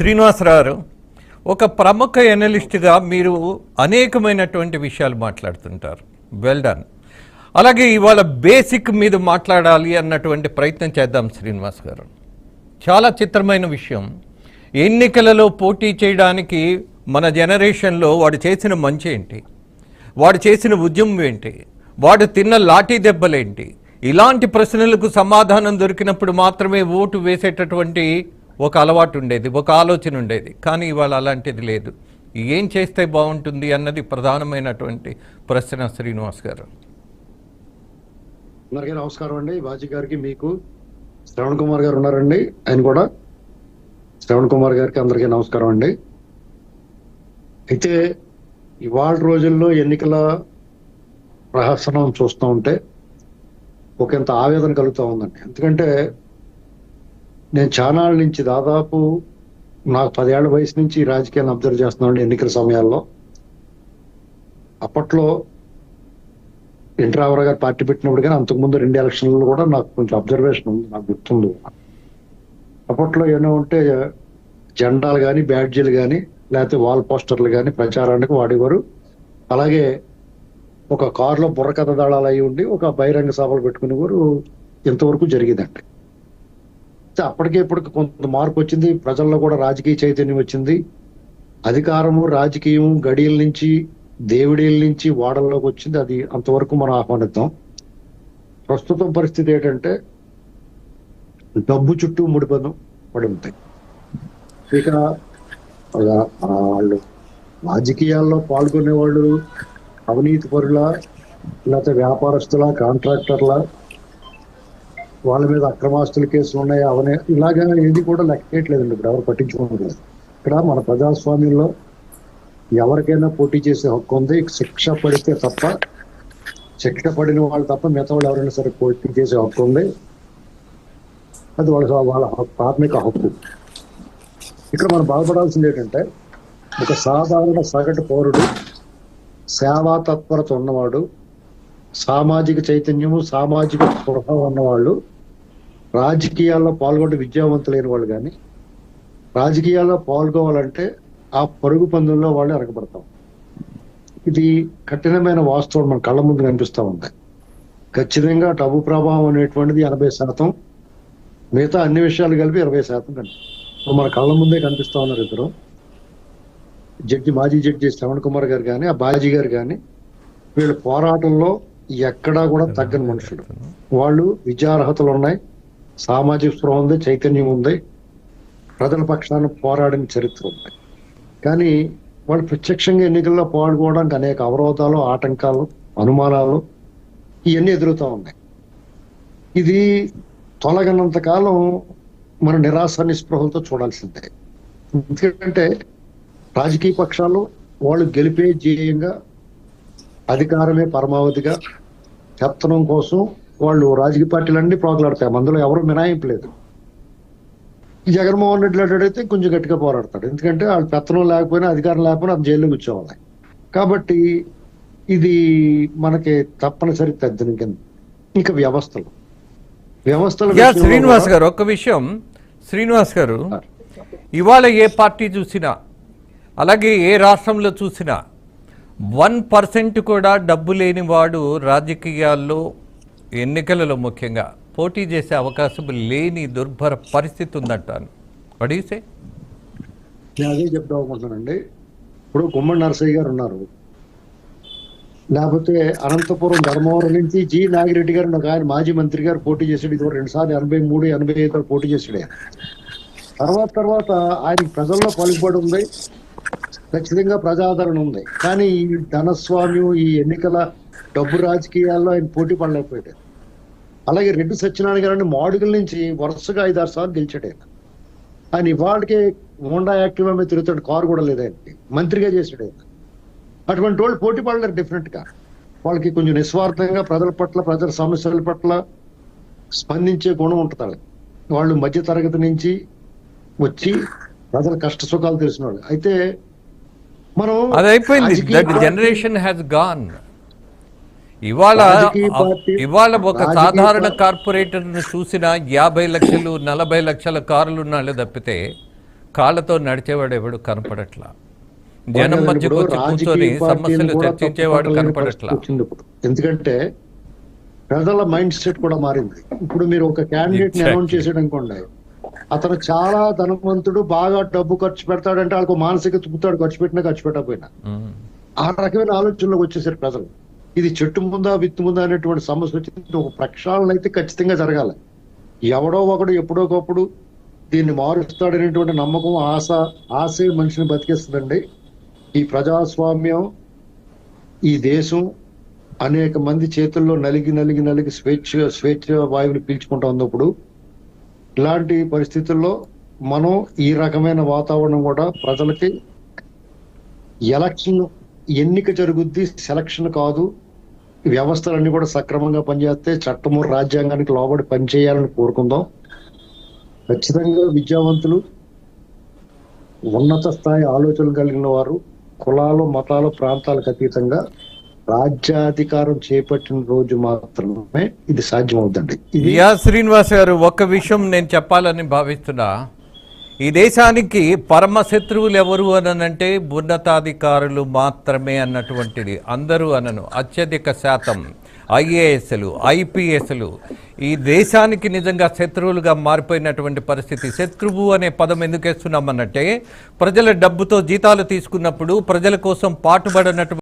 శ్రీనివాసరావు, ఒక ప్రముఖ ఎనలిస్ట్గా మీరు అనేకమైనటువంటి విషయాలు మాట్లాడుతుంటారు. Well done. అలాగే ఇవాళ బేసిక్ మీద మాట్లాడాలి అన్నటువంటి ప్రయత్నం చేద్దాం. శ్రీనివాస్ గారు, చాలా చిత్రమైన విషయం. ఎన్నికలలో పోటీ చేయడానికి మన జనరేషన్లో వాడు చేసిన మంచి ఏంటి, వాడు చేసిన ఉద్యమం ఏంటి, వాడు తిన్న లాఠీ దెబ్బలేంటి, ఇలాంటి ప్రశ్నలకు సమాధానం దొరికినప్పుడు మాత్రమే ఓటు వేసేటటువంటి ఒక అలవాటు ఉండేది, ఒక ఆలోచన ఉండేది. కానీ ఇవాళ అలాంటిది లేదు. ఏం చేస్తే బాగుంటుంది అన్నది ప్రధానమైనటువంటి ప్రశ్న. శ్రీనివాస్ గారు, అందరికీ నమస్కారం అండి. బాజీ గారికి, మీకు, శ్రవణ్ కుమార్ గారు ఉన్నారండి, ఆయన కూడా. శ్రవణ్ కుమార్ గారికి అందరికీ నమస్కారం అండి. అయితే ఇవాళ రోజుల్లో ఎన్నికల ప్రహసనం చూస్తూ ఉంటే ఒకంత ఆవేదన కలుగుతూ ఉందండి. ఎందుకంటే నేను చానాళ్ళ నుంచి, దాదాపు నాకు 10 ఏళ్ల వయసు నుంచి రాజకీయాలను అబ్జర్వ్ చేస్తున్నాను. ఎన్నికల సమయాల్లో అప్పట్లో ఎన్టీ రామారావు గారు పార్టీ పెట్టినప్పుడు కానీ అంతకుముందు 2 ఎలక్షన్లలో కూడా నాకు కొంచెం అబ్జర్వేషన్ ఉంది, నాకు గుర్తుంది. అప్పట్లో ఏమో ఉంటే జెండాలు కానీ, బ్యాడ్జీలు కానీ, లేకపోతే వాల్ పోస్టర్లు కానీ ప్రచారానికి వాడేవారు. అలాగే ఒక కారులో బుర్రకథ దళాలు అయి ఉండి ఒక బహిరంగ సభలు పెట్టుకునేవారు. ఇంతవరకు జరిగిందండి. అప్పటికే ఇప్పటికి కొంత మార్పు వచ్చింది, ప్రజల్లో కూడా రాజకీయ చైతన్యం వచ్చింది. అధికారము, రాజకీయం గడియల నుంచి, దేవుడిల నుంచి వాడల్లోకి వచ్చింది. అది అంతవరకు మనం ఆహ్వానిద్దాం. ప్రస్తుతం పరిస్థితి ఏంటంటే డబ్బు చుట్టూ ముడిపదం పడి ఉంటాయి. ఇక వాళ్ళు రాజకీయాల్లో పాల్గొనే వాళ్ళు అవినీతి పరుల, లేకపోతే వ్యాపారస్తుల, కాంట్రాక్టర్ల, వాళ్ళ మీద అక్రమాస్తుల కేసులు ఉన్నాయి, అవనే ఇలాగా ఏది కూడా లెక్కేయట్లేదండి. ఇప్పుడు ఎవరు పట్టించుకోవట్లేదు. ఇక్కడ మన ప్రజాస్వామ్యంలో ఎవరికైనా పోటీ చేసే హక్కు ఉంది. శిక్ష పడితే తప్ప, శిక్ష పడిన వాళ్ళు తప్ప మిగతా వాళ్ళు ఎవరైనా సరే పోటీ చేసే హక్కు ఉంది. అది వాళ్ళ ప్రాథమిక హక్కు. ఇక్కడ మనం బాధపడాల్సింది ఏంటంటే, ఒక సాధారణ సగటు పౌరుడు, సేవా తత్పరత ఉన్నవాడు, సామాజిక చైతన్యము, సామాజిక స్పృహ ఉన్నవాళ్ళు, రాజకీయాల్లో పాల్గొంటే విద్యావంతులైన వాళ్ళు కానీ రాజకీయాల్లో పాల్గొవాలంటే ఆ పరుగు పందెంలో వాళ్ళు ఎరగబడతాం. ఇది కఠినమైన వాస్తవం మన కళ్ళ ముందు కనిపిస్తూ ఉంది. ఖచ్చితంగా డబ్బు ప్రభావం అనేటువంటిది 80%, మిగతా అన్ని విషయాలు కలిపి 20% కండి మన కళ్ళ ముందే కనిపిస్తా ఉన్నారు. ఇద్దరు మాజీ జడ్జి శ్రవణ్ కుమార్ గారు కానీ, ఆ బాజీ గారు కానీ, వీళ్ళ పోరాటంలో ఎక్కడా కూడా తగ్గని మనుషులు. వాళ్ళు విద్యార్హతలు ఉన్నాయి, సామాజిక స్పృహ ఉంది, చైతన్యం ఉంది, ప్రజల పక్షాన పోరాడిన చరిత్ర ఉంది. కానీ వాళ్ళు ప్రత్యక్షంగా ఎన్నికల్లో పాల్గొనడానికి అనేక అవరోధాలు, ఆటంకాలు, అనుమానాలు ఇవన్నీ ఎదురుతూ ఉన్నాయి. ఇది తొలగనంత కాలం మన నిరాశ నిస్పృహలతో చూడాల్సిందే. ఎందుకంటే రాజకీయ పక్షాలు వాళ్ళు గెలిపే ధ్యేయంగా, అధికారమే పరమావధిగా, పెత్తనం కోసం వాళ్ళు రాజకీయ పార్టీలన్నీ ప్రోగలాడతాయి. అందులో ఎవరు మినహాయింపు లేదు. జగన్మోహన్ రెడ్డి అడిగితే కొంచెం గట్టిగా పోరాడతాడు. ఎందుకంటే వాళ్ళు పెత్తనం లేకపోయినా, అధికారం లేకపోయినా అది జైల్లో కూర్చోవాలి. కాబట్టి ఇది మనకి తప్పనిసరి తద్దిన కింద. ఇంకా వ్యవస్థలు శ్రీనివాస్ గారు, ఒక్క విషయం. శ్రీనివాస్ గారు, ఇవాళ ఏ పార్టీ చూసినా, అలాగే ఏ రాష్ట్రంలో చూసినా 1% కూడా డబ్బు లేని వాడు రాజకీయాల్లో, ఎన్నికలలో ముఖ్యంగా పోటీ చేసే అవకాశం లేని దుర్భర పరిస్థితి ఉందంటాను. అడిగితే నేను అదే చెప్తా అనుకుంటున్నానండి. ఇప్పుడు గుమ్మడి నరసయ్య గారు ఉన్నారు, లేకపోతే అనంతపురం ధర్మవరం నుంచి జి నాగిరెడ్డి గారు, ఆయన మాజీ మంత్రి గారు పోటీ చేసాడు. ఇది 2 సార్లు 83, 85 పోటీ చేసాడు. తర్వాత ఆయనకి ప్రజల్లో పలుకుబడి ఉంది, ఖచ్చితంగా ప్రజాదరణ ఉంది. కానీ ఈ ధనస్వామ్యం, ఈ ఎన్నికల డబ్బు రాజకీయాల్లో ఆయన పోటీ పడలేకపోయాడు. అలాగే రెడ్డి సత్యనారాయణ గారిని మాడుగుల నుంచి వరుసగా 5-6 సార్లు గెలిచాడు. ఆయన ఇవాళకే హోండా యాక్టివా మీద తిరుగుతాడు, కారు కూడా లేదు ఆయనకి, మంత్రిగా చేశాడు ఆయన. అటువంటి వాళ్ళు పోటీ పడలేరు. డిఫరెంట్ గా వాళ్ళకి కొంచెం నిస్వార్థంగా ప్రజల పట్ల, ప్రజల సమస్యల పట్ల స్పందించే గుణం ఉంటుంది. వాళ్ళు మధ్య తరగతి నుంచి వచ్చి ప్రజల కష్ట సుఖాలు తెలిసిన వాళ్ళు. అయితే మనం అది అయిపోయింది, జనరేషన్ హ్యాస్ గాన్. ఇవాళ ఒక సాధారణ కార్పొరేటర్ను చూసిన 50 లక్షలు 40 లక్షల కారులు ఉన్నాళ్ళు తప్పితే కాళ్ళతో నడిచేవాడు ఎవడు కనపడట్లా. జనం అవును మధ్యకు ఇప్పుడు వచ్చి కూర్చొని రాజకీయ పార్టీలు సమస్యలు కూడా చర్చించేవాడు తప్పుపట్టలేని కనపడట్లా. పరిస్థితి వచ్చింది ఇప్పుడు. ఎందుకంటే ప్రజల మైండ్ సెట్ కూడా మారింది. ఇప్పుడు మీరు ఒక క్యాండిడేట్ ని అనౌన్స్ చేసాడు అనుకోండి, అతను చాలా ధనవంతుడు, బాగా డబ్బు ఖర్చు పెడతాడంటే వాళ్ళకు మానసిక తృప్తాడు, ఖర్చు పెట్టినా ఖర్చు పెట్టకపోయినా. ఆ రకమైన ఆలోచనలోకి వచ్చేసారు ప్రజలు. ఇది చెట్టు ముందా విత్తు ముందా అనేటువంటి సమస్య వచ్చింది. ఒక ప్రక్షాళన అయితే ఖచ్చితంగా జరగాలి. ఎవడో ఒకడు ఎప్పుడో ఒకప్పుడు దీన్ని మారుస్తాడనేటువంటి నమ్మకం, ఆశే మనిషిని బతికేస్తుందండి. ఈ ప్రజాస్వామ్యం, ఈ దేశం అనేక మంది చేతుల్లో నలిగి స్వేచ్ఛ వాయువులు పీల్చుకుంటా ఉన్నప్పుడు, ఇలాంటి పరిస్థితుల్లో మనం ఈ రకమైన వాతావరణం కూడా ప్రజలకి ఎలక్షన్ ఎన్నిక జరుగుద్ది, సెలక్షన్ కాదు, వ్యవస్థలన్నీ కూడా సక్రమంగా పనిచేస్తే చట్టము రాజ్యాంగానికి లోబడి పనిచేయాలని కోరుకుందాం. ఖచ్చితంగా విద్యావంతులు, ఉన్నత స్థాయి ఆలోచనలు కలిగిన వారు, కులాలు మతాలు ప్రాంతాలకు అతీతంగా రాజ్యాధికారం చేపట్టిన రోజు మాత్రమే ఇది సాధ్యమవుతుంది. ఇది శ్రీనివాస్ గారు, ఒక్క విషయం నేను చెప్పాలని భావిస్తున్నా. ఈ దేశానికి పరమ శత్రువులు ఎవరు అనంటే ఉన్నతాధికారులు మాత్రమే అన్నటువంటిది. అందరూ అనను, అత్యధిక శాతం ఐఏఎస్లు, ఐపీఎస్లు ఈ దేశానికి నిజంగా శత్రువులుగా మారిపోయినటువంటి పరిస్థితి. శత్రువు అనే పదం ఎందుకు వేస్తున్నామన్నట్టే, ప్రజల డబ్బుతో జీతాలు తీసుకున్నప్పుడు ప్రజల కోసం పాటుపడినటువంటి